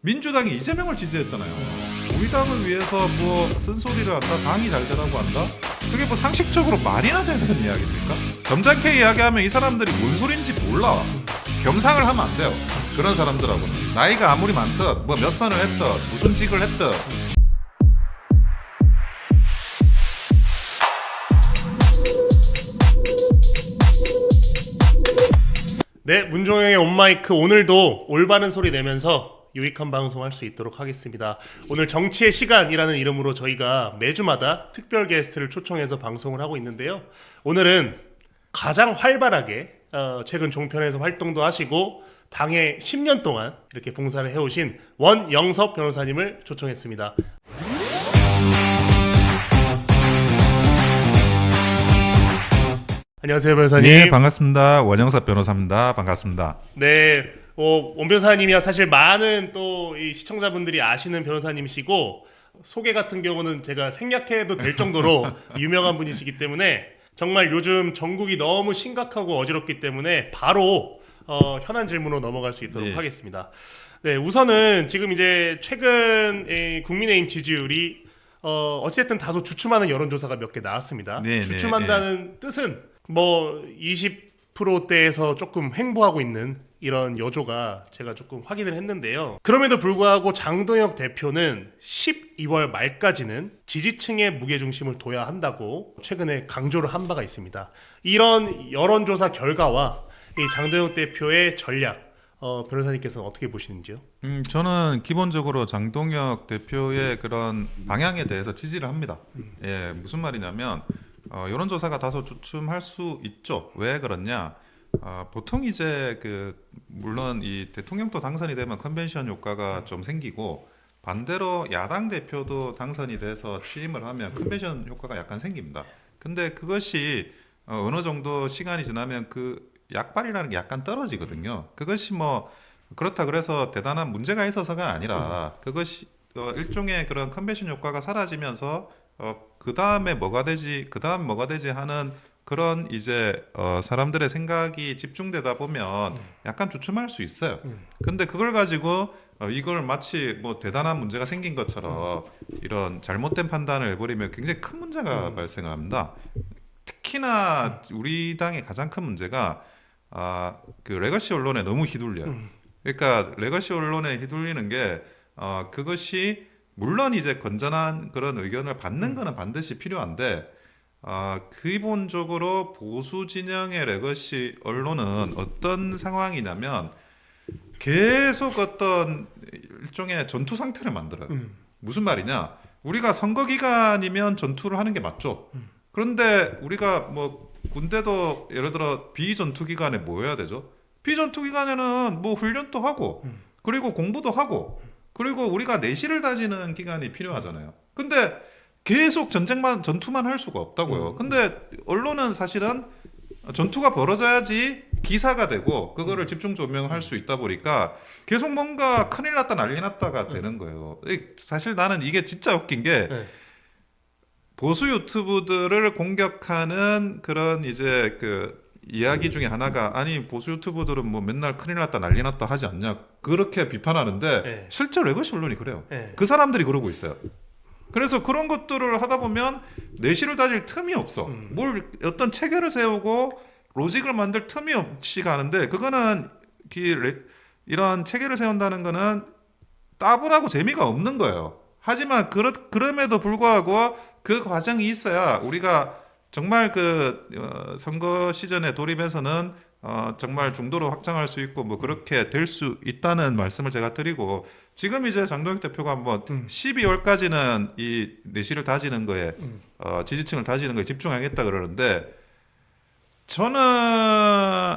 민주당이 이재명을 지지했잖아요. 우리 당을 위해서 뭐 쓴소리를 한다, 당이 잘 되라고 한다. 그게 뭐 상식적으로 말이나 되는 이야기입니까? 점잖게 이야기하면 이 사람들이 뭔 소린지 몰라. 겸상을 하면 안 돼요. 그런 사람들하고는 나이가 아무리 많든 뭐 몇 선을 했든 무슨 직을 했든. 네, 문종영의 온마이크 오늘도 올바른 소리 내면서 유익한 방송할 수 있도록 하겠습니다. 오늘 정치의 시간이라는 이름으로 저희가 매주마다 특별 게스트를 초청해서 방송을 하고 있는데요. 오늘은 가장 활발하게 최근 종편에서 활동도 하시고 당에 10년 동안 이렇게 봉사를 해오신 원영섭 변호사님을 초청했습니다. 안녕하세요, 변호사님. 네, 반갑습니다. 원영섭 변호사입니다. 반갑습니다. 네, 원 변호사님이야 사실 많은 또 이 시청자분들이 아시는 변호사님이시고 소개 같은 경우는 제가 생략해도 될 정도로 유명한 분이시기 때문에 정말 요즘 전국이 너무 심각하고 어지럽기 때문에 바로 현안 질문으로 넘어갈 수 있도록 네. 하겠습니다. 네, 우선은 지금 이제 최근 국민의힘 지지율이 어쨌든 다소 주춤하는 여론조사가 몇 개 나왔습니다. 네, 주춤한다는 뜻은 뭐 20%대에서 조금 횡보하고 있는 이런 여조가 제가 조금 확인을 했는데요. 그럼에도 불구하고 장동혁 대표는 12월 말까지는 지지층의 무게중심을 둬야 한다고 최근에 강조를 한 바가 있습니다. 이런 여론조사 결과와 이 장동혁 대표의 전략, 변호사님께서는 어떻게 보시는지요? 저는 기본적으로 장동혁 대표의 그런 방향에 대해서 지지를 합니다. 예, 무슨 말이냐면 여론조사가 다소 주춤할 수 있죠. 왜 그러냐? 보통 이제 물론 이 대통령도 당선이 되면 컨벤션 효과가 좀 생기고 반대로 야당 대표도 당선이 돼서 취임을 하면 컨벤션 효과가 약간 생깁니다. 근데 그것이 어느 정도 시간이 지나면 그 약발이라는 게 약간 떨어지거든요. 그것이 뭐 그렇다 그래서 대단한 문제가 있어서가 아니라 그것이 일종의 그런 컨벤션 효과가 사라지면서 그 다음에 뭐가 되지, 그 다음 뭐가 되지 하는 그런 이제 사람들의 생각이 집중되다 보면 약간 주춤할 수 있어요. 근데 그걸 가지고 이걸 마치 뭐 대단한 문제가 생긴 것처럼 이런 잘못된 판단을 해버리면 굉장히 큰 문제가 발생을 합니다. 특히나 우리 당의 가장 큰 문제가 그 레거시 언론에 너무 휘둘려요. 그러니까 레거시 언론에 휘둘리는 게 그것이 물론 이제 건전한 그런 의견을 받는 거는 반드시 필요한데 기본적으로 보수 진영의 레거시 언론은 어떤 상황이냐면 계속 어떤 일종의 전투 상태를 만들어요. 무슨 말이냐? 우리가 선거 기간이면 전투를 하는 게 맞죠. 그런데 우리가 뭐 군대도 예를 들어 비전투 기간에 뭐 해야 되죠? 비전투 기간에는 뭐 훈련도 하고 그리고 공부도 하고 그리고 우리가 내실을 다지는 기간이 필요하잖아요. 근데 계속 전투만 할 수가 없다고요. 근데 언론은 사실은 전투가 벌어져야지 기사가 되고 그거를 집중 조명할 수 있다 보니까 계속 뭔가 큰일 났다 난리 났다가 되는 거예요. 사실 나는 이게 진짜 웃긴 게 보수 유튜브들을 공격하는 그런 이제 그 이야기 중에 하나가 아니 보수 유튜브들은 뭐 맨날 큰일 났다 난리 났다 하지 않냐 그렇게 비판하는데 실제 레거시 언론이 그래요. 그 사람들이 그러고 있어요. 그래서 그런 것들을 하다 보면 내실을 다질 틈이 없어. 뭘 어떤 체계를 세우고 로직을 만들 틈이 없이 가는데 그거는 이런 체계를 세운다는 거는 따분하고 재미가 없는 거예요. 하지만 그럼에도 불구하고 그 과정이 있어야 우리가 정말 선거 시즌에 돌입해서는 정말 중도로 확장할 수 있고 뭐 그렇게 될 수 있다는 말씀을 제가 드리고 지금 이제 장동혁 대표가 뭐 12월까지는 이 내실을 다지는 거에 지지층을 다지는 거에 집중하겠다 그러는데 저는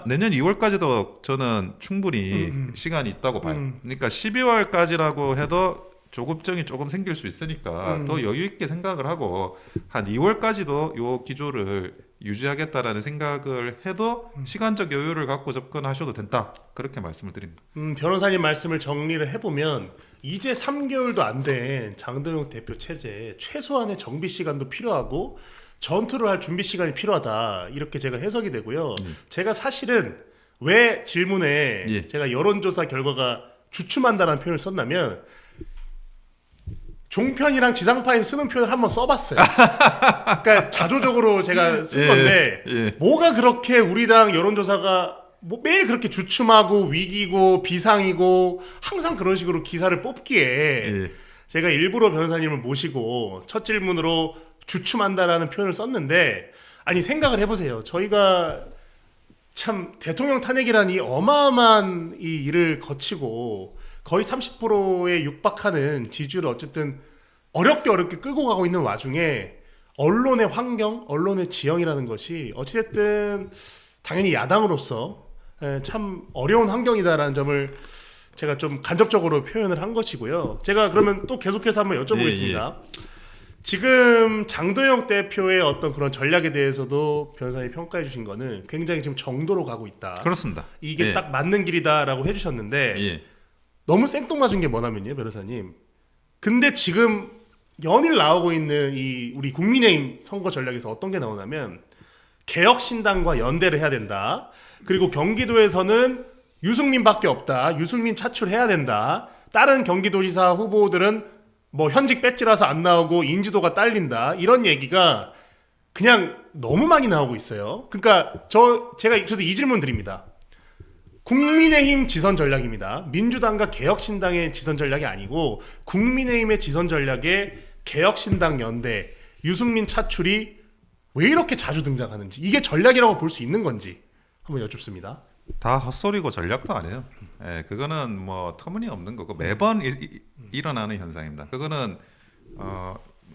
내년 2월까지도 저는 충분히 시간이 있다고 봐요. 그러니까 12월까지라고 해도 조급증이 조금 생길 수 있으니까 더 여유 있게 생각을 하고 한 2월까지도 요 기조를 유지하겠다라는 생각을 해도 시간적 여유를 갖고 접근하셔도 된다. 그렇게 말씀을 드립니다. 변호사님 말씀을 정리를 해보면 이제 3개월도 안 된 장동혁 대표 체제에 최소한의 정비 시간도 필요하고 전투를 할 준비 시간이 필요하다. 이렇게 제가 해석이 되고요. 제가 사실은 왜 질문에 제가 여론조사 결과가 주춤한다라는 표현을 썼냐면 종편이랑 지상파에서 쓰는 표현을 한번 써봤어요. 그러니까 자조적으로 제가 쓴 건데 뭐가 그렇게 우리 당 여론조사가 뭐 매일 그렇게 주춤하고 위기고 비상이고 항상 그런 식으로 기사를 뽑기에 제가 일부러 변호사님을 모시고 첫 질문으로 주춤한다라는 표현을 썼는데 아니 생각을 해보세요. 저희가 참 대통령 탄핵이라는 이 어마어마한 이 일을 거치고 거의 30%에 육박하는 지지율을 어쨌든 어렵게 끌고 가고 있는 와중에 언론의 환경, 언론의 지형이라는 것이 어찌됐든 당연히 야당으로서 참 어려운 환경이다라는 점을 제가 좀 간접적으로 표현을 한 것이고요. 제가 그러면 또 계속해서 한번 여쭤보겠습니다. 지금 장도영 대표의 어떤 그런 전략에 대해서도 변호사님 평가해 주신 거는 굉장히 지금 정도로 가고 있다. 그렇습니다. 이게 딱 맞는 길이다라고 해주셨는데 너무 생뚱맞은 게 뭐냐면요, 변호사님. 근데 지금 연일 나오고 있는 이 우리 국민의힘 선거 전략에서 어떤 게 나오냐면 개혁신당과 연대를 해야 된다. 그리고 경기도에서는 유승민밖에 없다. 유승민 차출해야 된다. 다른 경기도지사 후보들은 뭐 현직 배지라서 안 나오고 인지도가 딸린다. 이런 얘기가 그냥 너무 많이 나오고 있어요. 그러니까 제가 그래서 이 질문 드립니다. 국민의힘 지선 전략입니다. 민주당과 개혁신당의 지선 전략이 아니고 국민의힘의 지선 전략에 개혁신당 연대, 유승민 차출이 왜 이렇게 자주 등장하는지, 이게 전략이라고 볼 수 있는 건지 한번 여쭙습니다. 다 헛소리고 전략도 아니에요. 그거는 뭐 터무니없는 거고 매번 일어나는 현상입니다. 그거는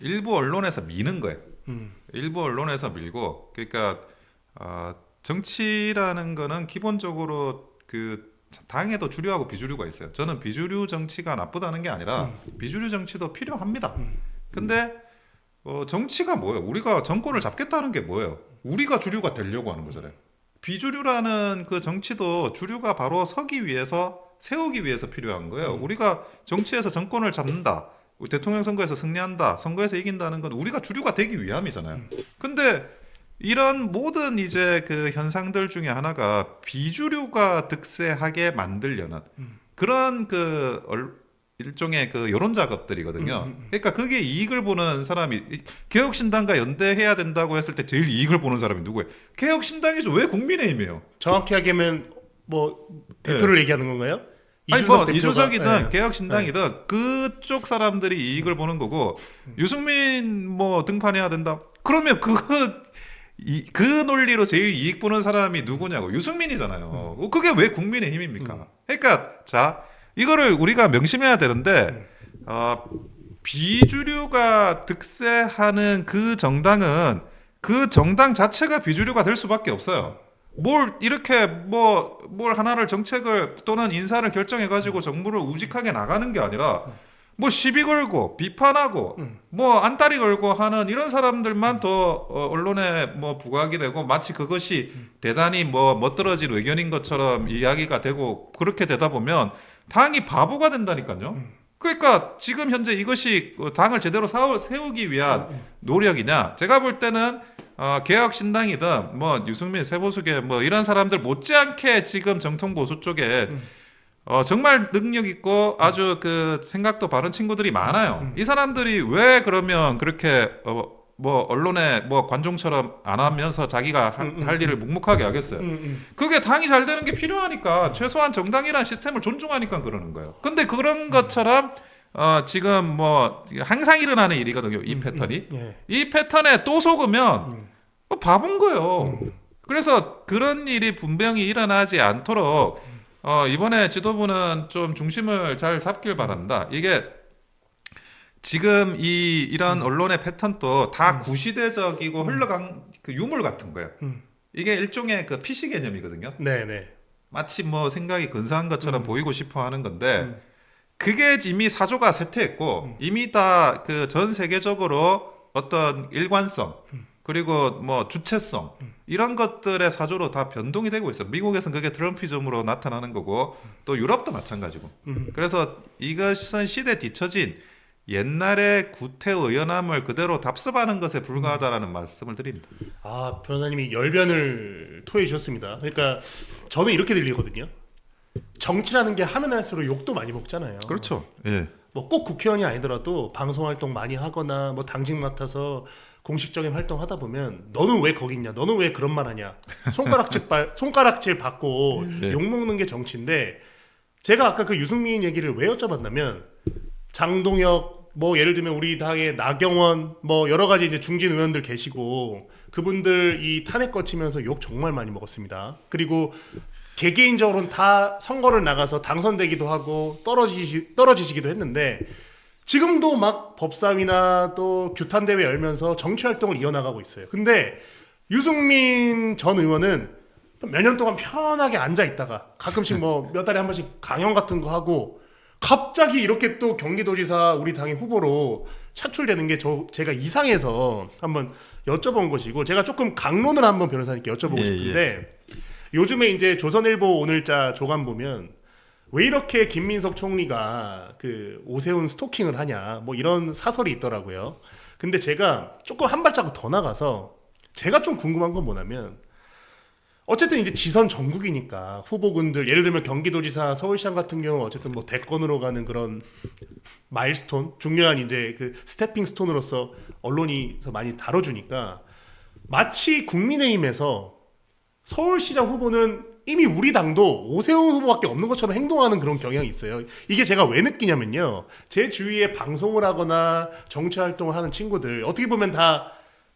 일부 언론에서 미는 거예요. 일부 언론에서 밀고, 그러니까 정치라는 거는 기본적으로 그 당에도 주류하고 비주류가 있어요. 저는 비주류 정치가 나쁘다는 게 아니라 비주류 정치도 필요합니다. 근데 정치가 뭐예요? 우리가 정권을 잡겠다는 게 뭐예요? 우리가 주류가 되려고 하는 거잖아요. 비주류라는 그 정치도 주류가 바로 서기 위해서, 세우기 위해서 필요한 거예요. 우리가 정치에서 정권을 잡는다, 대통령 선거에서 승리한다, 선거에서 이긴다는 건 우리가 주류가 되기 위함이잖아요. 근데 이런 모든 이제 그 현상들 중에 하나가 비주류가 득세하게 만들려는 그런 그 일종의 그 여론 작업들이거든요. 그러니까 그게 이익을 보는 사람이, 개혁신당과 연대해야 된다고 했을 때 제일 이익을 보는 사람이 누구예요? 개혁신당이죠. 왜 국민의힘이에요? 정확히 하면 뭐 대표를 얘기하는 건가요? 아니 뭐 이준석이든 네. 개혁신당이든 그쪽 사람들이 이익을 보는 거고, 유승민 뭐 등판해야 된다. 그러면 그 논리로 제일 이익 보는 사람이 누구냐고, 유승민이잖아요. 그게 왜 국민의힘입니까? 그러니까 자, 이거를 우리가 명심해야 되는데 비주류가 득세하는 그 정당은 그 정당 자체가 비주류가 될 수밖에 없어요. 뭘 이렇게 뭘 하나를 정책을 또는 인사를 결정해 가지고 정부를 우직하게 나가는 게 아니라 뭐 시비 걸고 비판하고 뭐 안다리 걸고 하는 이런 사람들만 더 언론에 뭐 부각이 되고, 마치 그것이 대단히 뭐 멋들어진 의견인 것처럼 이야기가 되고, 그렇게 되다 보면 당이 바보가 된다니까요. 그러니까 지금 현재 이것이 당을 제대로 세우기 위한 노력이냐? 제가 볼 때는 개혁신당이든 뭐 유승민, 세보수계 뭐 이런 사람들 못지않게 지금 정통 보수 쪽에 정말 능력 있고 아주 그 생각도 바른 친구들이 많아요. 이 사람들이 왜 그러면 그렇게 뭐 언론에 뭐 관종처럼 안 하면서 자기가 할 일을 묵묵하게 하겠어요. 그게 당이 잘 되는 게 필요하니까, 최소한 정당이라는 시스템을 존중하니까 그러는 거예요. 근데 그런 것처럼 지금 뭐 항상 일어나는 일이거든요. 이 패턴이. 이 패턴에 또 속으면 바본 거예요. 그래서 그런 일이 분명히 일어나지 않도록 이번에 지도부는 좀 중심을 잘 잡길 바랍니다. 이게 지금 이런 언론의 패턴도 다 구시대적이고 흘러간 그 유물 같은 거예요. 이게 일종의 그 PC 개념이거든요. 네네. 마치 뭐 생각이 근사한 것처럼 보이고 싶어 하는 건데, 그게 이미 사조가 쇠퇴했고 이미 다 그 전 세계적으로 어떤 일관성 그리고 뭐 주체성 이런 것들의 사조로 다 변동이 되고 있어요. 미국에서는 그게 트럼피즘으로 나타나는 거고, 또 유럽도 마찬가지고. 그래서 이것은 시대 뒤처진 옛날의 구태의연함을 그대로 답습하는 것에 불과하다라는 말씀을 드립니다. 변호사님이 열변을 토해 주셨습니다. 그러니까 저는 이렇게 들리거든요. 정치라는 게 하면 할수록 욕도 많이 먹잖아요. 그렇죠. 예. 뭐 꼭 국회의원이 아니더라도 방송 활동 많이 하거나 뭐 당직 맡아서 공식적인 활동 하다 보면 너는 왜 거기 있냐, 너는 왜 그런 말 하냐, 손가락질 받고 네. 욕 먹는 게 정치인데, 제가 아까 그 유승민 얘기를 왜 여쭤봤냐면, 장동혁 뭐 예를 들면 우리 당의 나경원 뭐 여러 가지 이제 중진 의원들 계시고 그분들 이 탄핵 거치면서 욕 정말 많이 먹었습니다. 그리고 개개인적으로는 다 선거를 나가서 당선되기도 하고 떨어지시기도 했는데, 지금도 막 법사위나 또 규탄 대회 열면서 정치 활동을 이어나가고 있어요. 근데 유승민 전 의원은 몇 년 동안 편하게 앉아 있다가 가끔씩 뭐 몇 달에 한 번씩 강연 같은 거 하고 갑자기 이렇게 또 경기도지사 우리 당의 후보로 차출되는 게 제가 이상해서 한번 여쭤본 것이고, 제가 조금 강론을 한번 변호사님께 여쭤보고 싶은데, 요즘에 이제 조선일보 오늘자 조간 보면 왜 이렇게 김민석 총리가 그 오세훈 스토킹을 하냐 뭐 이런 사설이 있더라고요. 근데 제가 조금 한 발자국 더 나가서 제가 좀 궁금한 건 뭐냐면, 어쨌든 이제 지선 전국이니까 후보군들, 예를 들면 경기도지사, 서울시장 같은 경우 어쨌든 뭐 대권으로 가는 그런 마일스톤, 중요한 이제 그 스태핑 스톤으로서 언론이서 많이 다뤄주니까 마치 국민의힘에서 서울시장 후보는 이미 우리 당도 오세훈 후보밖에 없는 것처럼 행동하는 그런 경향이 있어요. 이게 제가 왜 느끼냐면요, 제 주위에 방송을 하거나 정치 활동을 하는 친구들 어떻게 보면 다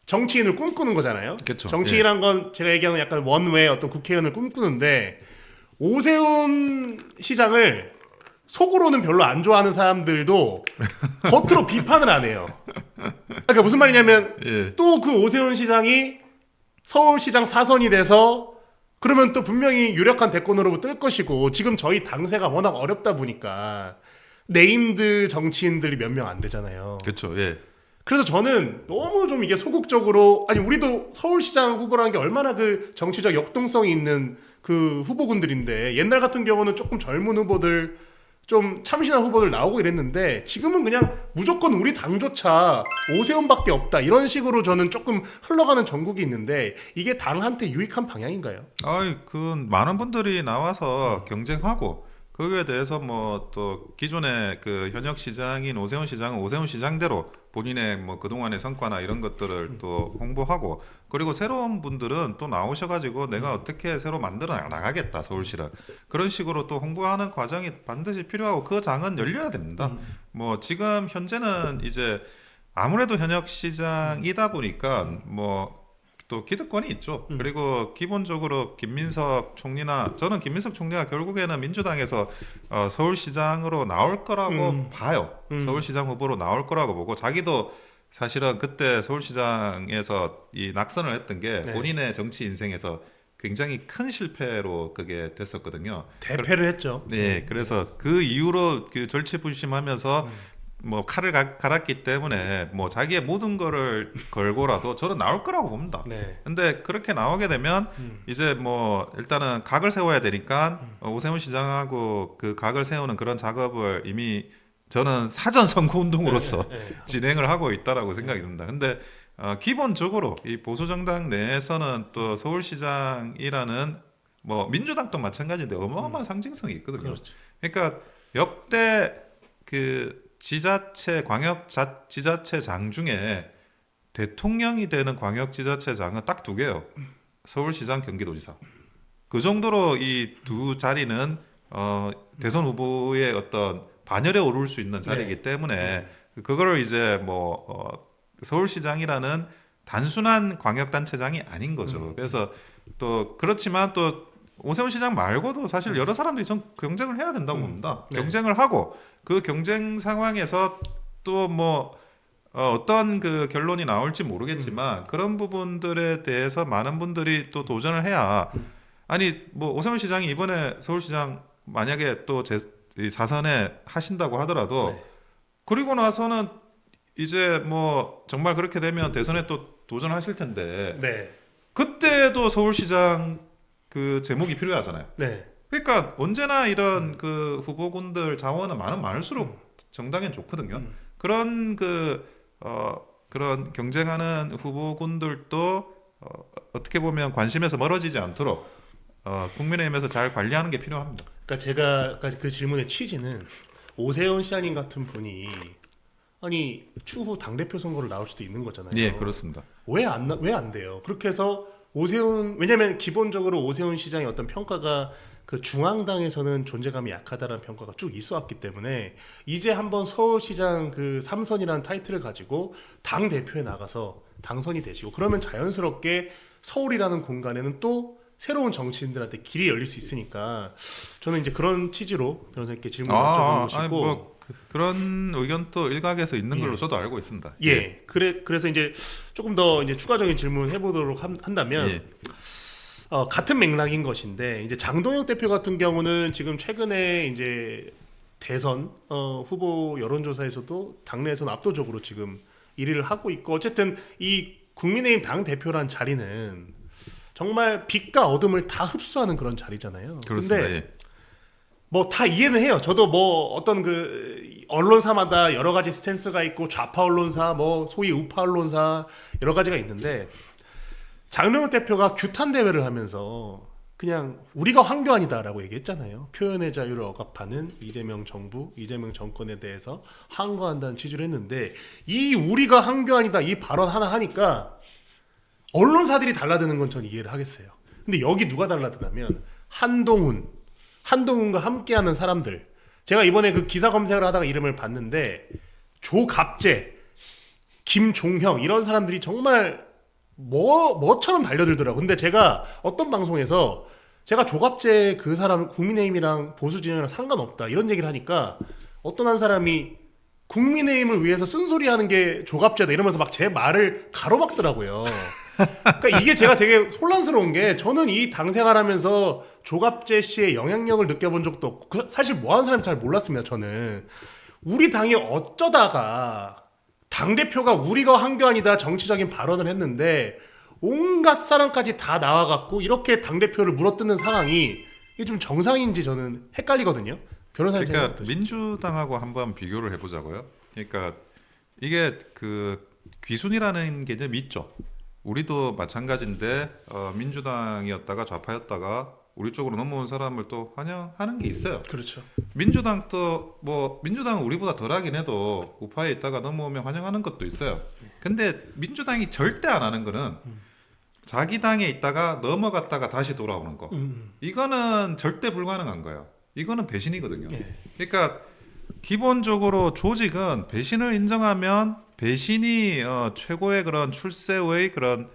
정치인을 꿈꾸는 거잖아요. 그쵸. 정치인이란 건 제가 얘기하는 약간 원외 어떤 국회의원을 꿈꾸는데, 오세훈 시장을 속으로는 별로 안 좋아하는 사람들도 겉으로 비판을 안 해요. 그러니까 무슨 말이냐면, 예. 또 그 오세훈 시장이 서울시장 사선이 돼서 그러면 또 분명히 유력한 대권으로 뜰 것이고, 지금 저희 당세가 워낙 어렵다 보니까 네임드 정치인들이 몇 명 안 되잖아요. 그렇죠. 예. 그래서 저는 너무 좀 이게 소극적으로, 아니 우리도 서울시장 후보라는 게 얼마나 그 정치적 역동성이 있는 그 후보군들인데, 옛날 같은 경우는 조금 젊은 후보들, 좀 참신한 후보들 나오고 이랬는데, 지금은 그냥 무조건 우리 당조차 오세훈밖에 없다 이런 식으로 저는 조금 흘러가는 전국이 있는데, 이게 당한테 유익한 방향인가요? 아이, 그 많은 분들이 나와서 경쟁하고, 거기에 대해서 뭐 또 기존의 그 현역 시장인 오세훈 시장은 오세훈 시장대로 본인의 뭐 그동안의 성과나 이런 것들을 또 홍보하고, 그리고 새로운 분들은 또 나오셔가지고 내가 어떻게 새로 만들어 나가겠다 서울시를, 그런 식으로 또 홍보하는 과정이 반드시 필요하고, 그 장은 열려야 됩니다. 뭐 지금 현재는 이제 아무래도 현역 시장이다 보니까 뭐 또 기득권이 있죠. 그리고 기본적으로 김민석 총리나, 저는 김민석 총리가 결국에는 민주당에서 서울시장으로 나올 거라고 봐요. 서울시장 후보로 나올 거라고 보고, 자기도 사실은 그때 서울시장에서 이 낙선을 했던 게 네. 본인의 정치 인생에서 굉장히 큰 실패로 그게 됐었거든요. 대패를 했죠. 네, 그래서 그 이후로 그 절치부심하면서 뭐 칼을 갈았기 때문에 뭐 자기의 모든 거를 걸고라도 저는 나올 거라고 봅니다. 네. 근데 그렇게 나오게 되면 이제 뭐 일단은 각을 세워야 되니까 오세훈 시장하고 그 각을 세우는 그런 작업을 이미 저는 사전 선거 운동으로서 진행을 하고 있다라고 생각이 듭니다. 근데 기본적으로 이 보수 정당 내에서는 또 서울시장이라는, 뭐 민주당도 마찬가지인데 어마어마한 상징성이 있거든요. 그렇죠. 그러니까 역대 그 지자체 지자체장 중에 대통령이 되는 광역지자체장은 딱 두 개요. 서울시장, 경기도지사. 그 정도로 이 두 자리는 대선 후보의 어떤 반열에 오를 수 있는 자리이기 때문에, 그거를 이제 뭐 서울시장이라는 단순한 광역단체장이 아닌 거죠. 그래서 또 그렇지만 또 오세훈 시장 말고도 사실 여러 사람들이 전 경쟁을 해야 된다고 봅니다. 경쟁을 하고, 그 경쟁 상황에서 또 뭐 어떤 그 결론이 나올지 모르겠지만 그런 부분들에 대해서 많은 분들이 또 도전을 해야, 아니 뭐 오세훈 시장이 이번에 서울시장 만약에 또 사선에 하신다고 하더라도 그리고 나서는 이제 뭐 정말 그렇게 되면 대선에 또 도전하실 텐데, 그때도 서울시장 그 제목이 필요하잖아요. 그러니까 언제나 이런 그 후보군들 자원은 많을수록 정당엔 좋거든요. 그런 그런 경쟁하는 후보군들도 어떻게 보면 관심에서 멀어지지 않도록 국민의힘에서 잘 관리하는 게 필요합니다. 그러니까 제가 그 질문의 취지는 오세훈 시장님 같은 분이 아니 추후 당 대표 선거를 나올 수도 있는 거잖아요. 예, 그렇습니다. 왜 안 돼요? 그렇게 해서 오세훈 왜냐면 기본적으로 오세훈 시장의 어떤 평가가 그 중앙당에서는 존재감이 약하다라는 평가가 쭉 있어왔기 때문에 이제 한번 서울시장 그 3선이라는 타이틀을 가지고 당 대표에 나가서 당선이 되시고 그러면 자연스럽게 서울이라는 공간에는 또 새로운 정치인들한테 길이 열릴 수 있으니까 저는 이제 그런 취지로 변호사님께 질문을 여쭤보고 싶고 뭐 그런 의견도 일각에서 있는 걸로 저도 알고 있습니다. 예. 그래서 이제 조금 더 이제 추가적인 질문 해보도록 한다면 예. 같은 맥락인 것인데 이제 장동혁 대표 같은 경우는 지금 최근에 이제 대선 후보 여론조사에서도 당내에서는 압도적으로 지금 1위를 하고 있고 어쨌든 이 국민의힘 당 대표란 자리는 정말 빛과 어둠을 다 흡수하는 그런 자리잖아요. 그렇습니다. 근데 예. 뭐 다 이해는 해요. 저도 뭐 어떤 그 언론사마다 여러 가지 스탠스가 있고 좌파 언론사, 뭐 소위 우파 언론사 여러 가지가 있는데 장동혁 대표가 규탄 대회를 하면서 그냥 우리가 황교안이다라고 얘기했잖아요. 표현의 자유를 억압하는 이재명 정부, 이재명 정권에 대해서 항거한다는 취지를 했는데 이 우리가 황교안이다 이 발언 하나 하니까 언론사들이 달라드는 건 전 이해를 하겠어요. 근데 여기 누가 달라드냐면 한동훈과 함께하는 사람들. 제가 이번에 그 기사 검색을 하다가 이름을 봤는데 조갑재, 김종형 이런 사람들이 정말 뭐처럼 달려들더라고. 근데 제가 어떤 방송에서 제가 조갑재 그 사람 국민의힘이랑 보수 진영이랑 상관없다 이런 얘기를 하니까 어떤 한 사람이 국민의힘을 위해서 쓴소리하는 게 조갑재다 이러면서 막 제 말을 가로막더라고요. 그러니까 이게 제가 되게 혼란스러운 게 저는 이 당 생활하면서 조갑재 씨의 영향력을 느껴본 적도 없고 사실 뭐 하는 사람인지 잘 몰랐습니다. 저는 우리 당이 어쩌다가 당대표가 우리가 황교안이다 정치적인 발언을 했는데 온갖 사람까지 다 나와갖고 이렇게 당대표를 물어뜯는 상황이 이게 좀 정상인지 저는 헷갈리거든요. 변호사님 그러니까 생각은 민주당하고 한번 비교를 해보자고요. 그러니까 이게 그 귀순이라는 개념이 있죠. 우리도 마찬가지인데 민주당이었다가 좌파였다가 우리 쪽으로 넘어온 사람을 또 환영하는 게 있어요. 그렇죠. 민주당도 뭐 민주당은 우리보다 덜하긴 해도 우파에 있다가 넘어오면 환영하는 것도 있어요. 근데 민주당이 절대 안 하는 거는 자기 당에 있다가 넘어갔다가 다시 돌아오는 거. 이거는 절대 불가능한 거예요. 이거는 배신이거든요. 예. 그러니까 기본적으로 조직은 배신을 인정하면 배신이 최고의 그런 출세의 그런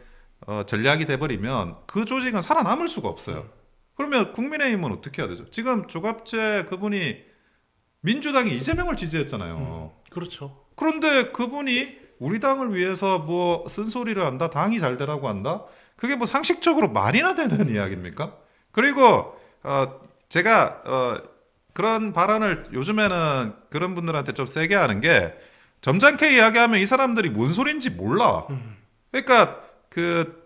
전략이 돼버리면 그 조직은 살아남을 수가 없어요. 그러면 국민의힘은 어떻게 해야 되죠? 지금 조갑재 그분이 민주당이 이재명을 지지했잖아요. 그렇죠. 그런데 그분이 우리 당을 위해서 뭐 쓴소리를 한다, 당이 잘 되라고 한다. 그게 뭐 상식적으로 말이나 되는 이야기입니까? 그리고 제가 그런 발언을 요즘에는 그런 분들한테 좀 세게 하는 게 점잖게 이야기하면 이 사람들이 뭔 소린지 몰라. 그러니까 그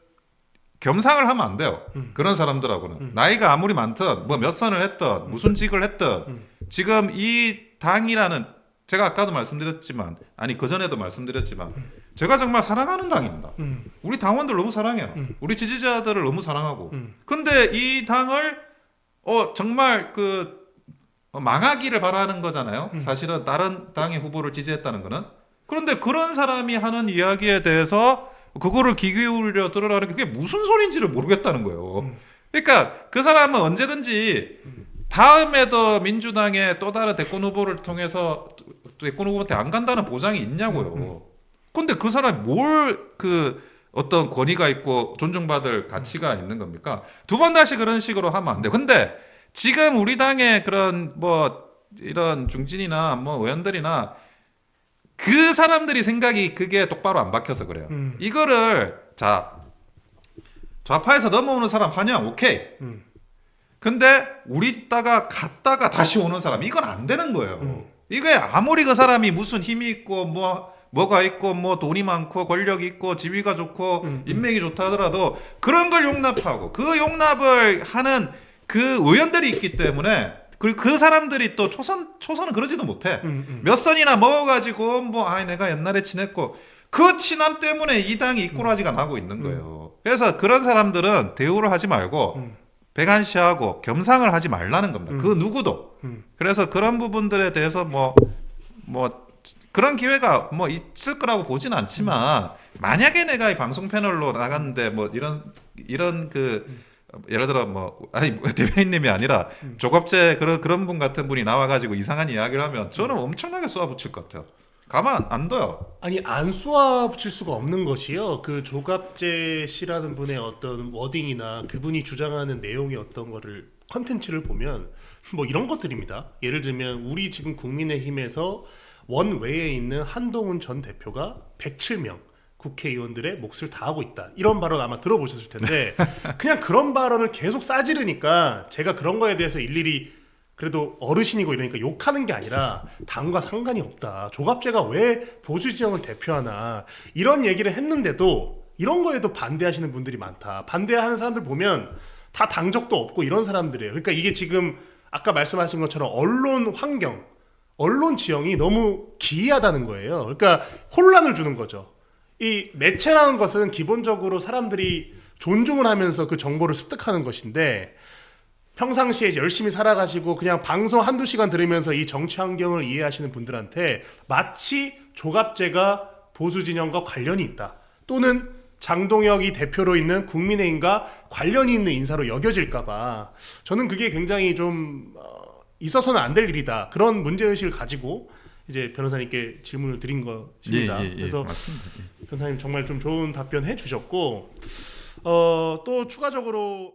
겸상을 하면 안 돼요. 그런 사람들하고는 나이가 아무리 많든 뭐 몇 선을 했든 무슨 직을 했든 지금 이 당이라는 제가 아까도 말씀드렸지만 아니 그전에도 말씀드렸지만 제가 정말 사랑하는 당입니다. 우리 당원들 너무 사랑해요. 우리 지지자들을 너무 사랑하고 근데 이 당을 정말 그 망하기를 바라는 거잖아요. 사실은 다른 당의 후보를 지지했다는 거는. 그런데 그런 사람이 하는 이야기에 대해서 그거를 귀 기울여 들으라는 게 그게 무슨 소리인지를 모르겠다는 거예요. 그러니까 그 사람은 언제든지 다음에도 민주당의 또 다른 대권 후보를 통해서 대권 후보한테 안 간다는 보장이 있냐고요. 근데 그 사람이 뭘 그 어떤 권위가 있고 존중받을 가치가 있는 겁니까? 두 번 다시 그런 식으로 하면 안 돼요. 근데 지금 우리 당의 그런 뭐 이런 중진이나 뭐 의원들이나 그 사람들이 생각이 그게 똑바로 안 박혀서 그래요. 이거를 자 좌파에서 넘어오는 사람 환영 오케이. 근데 우리 따가 갔다가 다시 오는 사람 이건 안 되는 거예요. 이게 아무리 그 사람이 무슨 힘이 있고 뭐가 있고 뭐 돈이 많고 권력이 있고 지위가 좋고 인맥이 좋다 하더라도 그런 걸 용납하고 그 용납을 하는 그 의원들이 있기 때문에 그리고 그 사람들이 또 초선은 그러지도 못해. 몇 선이나 먹어가지고 내가 옛날에 친했고 그 친함 때문에 이 당이 이꼬라지가 나고 있는 거예요. 그래서 그런 사람들은 대우를 하지 말고 백안 씨하고 겸상을 하지 말라는 겁니다. 그 누구도. 그래서 그런 부분들에 대해서 뭐 그런 기회가 뭐 있을 거라고 보진 않지만 만약에 내가 이 방송 패널로 나갔는데 뭐 이런 그 예를 들어 대변인님이 아니라 조갑제 그런 분 같은 분이 나와가지고 이상한 이야기를 하면 저는 엄청나게 쏘아붙일 것 같아요. 가만 안 둬요. 아니 안 쏘아붙일 수가 없는 것이요. 그 조갑재 씨라는 분의 어떤 워딩이나 그분이 주장하는 내용의 어떤 거를 컨텐츠를 보면 뭐 이런 것들입니다. 예를 들면 우리 지금 국민의힘에서 원외에 있는 한동훈 전 대표가 107명 국회의원들의 몫을 다하고 있다. 이런 발언 아마 들어보셨을 텐데 그냥 그런 발언을 계속 싸지르니까 제가 그런 거에 대해서 일일이 그래도 어르신이고 이러니까 욕하는 게 아니라 당과 상관이 없다. 조갑재가 왜 보수 지형을 대표하나 이런 얘기를 했는데도 이런 거에도 반대하시는 분들이 많다. 반대하는 사람들 보면 다 당적도 없고 이런 사람들이에요. 그러니까 이게 지금 아까 말씀하신 것처럼 언론 환경, 언론 지형이 너무 기이하다는 거예요. 그러니까 혼란을 주는 거죠. 이 매체라는 것은 기본적으로 사람들이 존중을 하면서 그 정보를 습득하는 것인데 평상시에 열심히 살아가시고 그냥 방송 한두 시간 들으면서 이 정치 환경을 이해하시는 분들한테 마치 조갑재가 보수 진영과 관련이 있다. 또는 장동혁이 대표로 있는 국민의힘과 관련이 있는 인사로 여겨질까봐 저는 그게 굉장히 좀 있어서는 안 될 일이다. 그런 문제의식을 가지고 이제 변호사님께 질문을 드린 것입니다. 그래서 맞습니다. 변호사님 정말 좀 좋은 답변 해주셨고 또 추가적으로